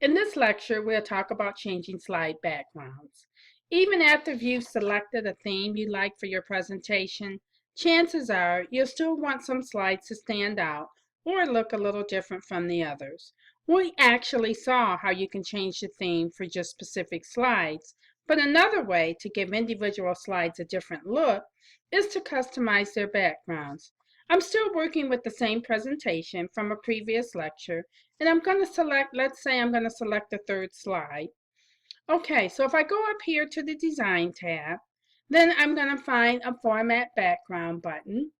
In this lecture, we'll talk about changing slide backgrounds. Even after you've selected a theme you like for your presentation, chances are you'll still want some slides to stand out or look a little different from the others. We actually saw how you can change the theme for just specific slides, but another way to give individual slides a different look is to customize their backgrounds. I'm still working with the same presentation from a previous lecture, and I'm going to select, let's say I'm going to select the third slide. Okay, so if I go up here to the Design tab, then I'm going to find a Format Background button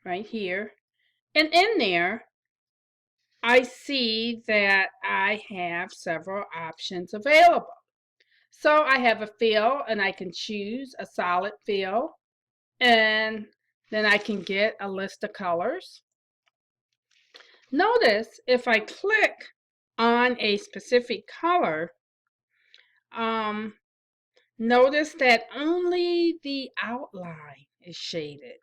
right here. And in there, I see that I have several options available. So I have a fill, and I can choose a solid fill, and then I can get a list of colors. Notice if I click on a specific color, notice that only the outline is shaded.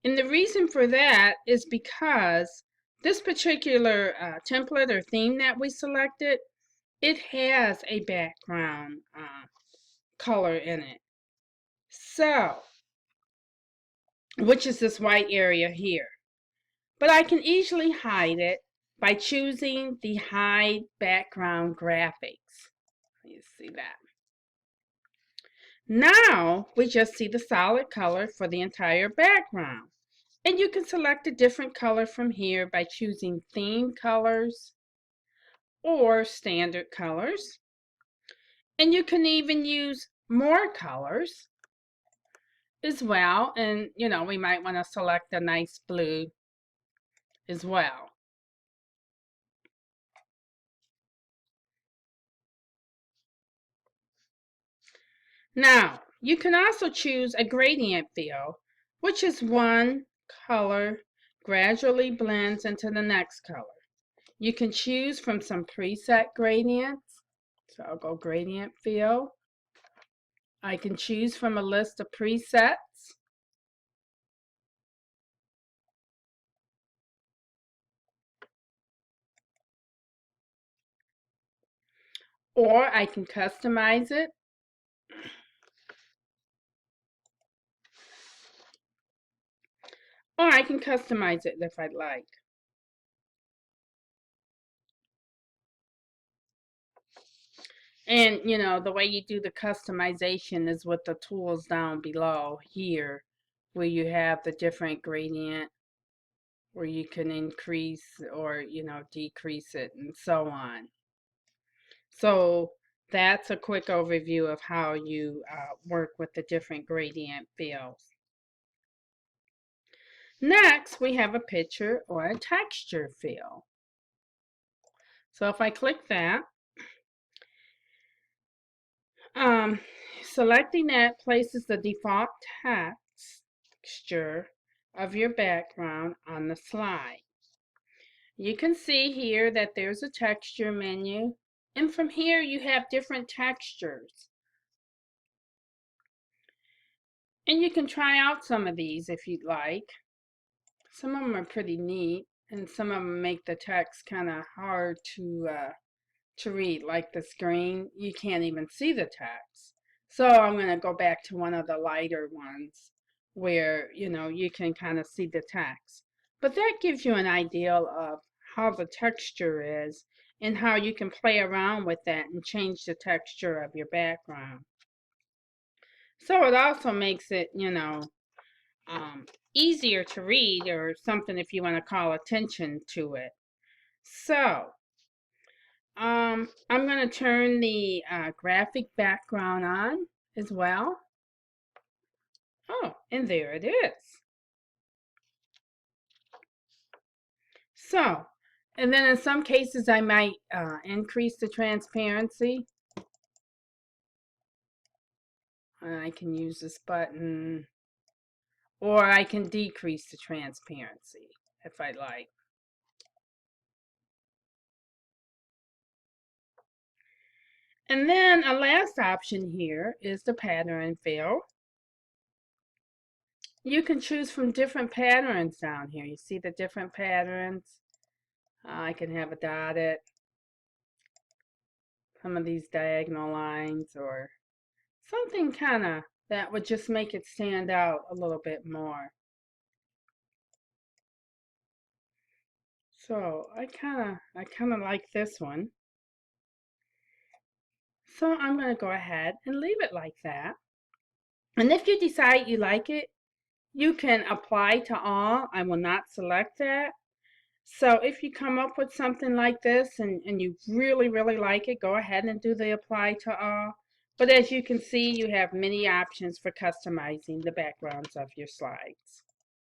And the reason for that is because this particular template or theme that we selected, it has a background color in it. So, which is this white area here. But I can easily hide it by choosing the Hide Background Graphics. You see that. Now we just see the solid color for the entire background. And you can select a different color from here by choosing Theme Colors or Standard Colors. And you can even use more colors as well. And, you know, we might want to select a nice blue as well. Now, you can also choose a gradient fill, which is one color gradually blends into the next color. You can choose from some preset gradients. So I'll go gradient fill. I can choose from a list of presets. Or I can customize it. Or I can customize it if I'd like. And, you know, the way you do the customization is with the tools down below here, where you have the different gradient, where you can increase or, you know, decrease it and so on. So that's a quick overview of how you work with the different gradient fields. Next, we have a picture or a texture fill. So if I click that, selecting that places the default texture of your background on the slide. You can see here that there's a texture menu, and from here you have different textures. And you can try out some of these if you'd like. Some of them are pretty neat, and some of them make the text kind of hard to read, like the screen. You can't even see the text. So I'm going to go back to one of the lighter ones where, you know, you can kind of see the text. But that gives you an idea of how the texture is and how you can play around with that and change the texture of your background. So it also makes it, you know, easier to read or something if you want to call attention to it. So I'm going to turn the graphic background on as well. Oh, and there it is. So, and then in some cases I might increase the transparency. I can use this button, or I can decrease the transparency if I like. And then a last option here is the pattern fill. You can choose from different patterns down here. You see the different patterns. I can have a dotted. some of these diagonal lines or something kind of that would just make it stand out a little bit more. So I kind of like this one. So I'm going to go ahead and leave it like that. And if you decide you like it, you can apply to all. I will not select that. So if you come up with something like this and you really, really like it, go ahead and do the apply to all. But as you can see, you have many options for customizing the backgrounds of your slides.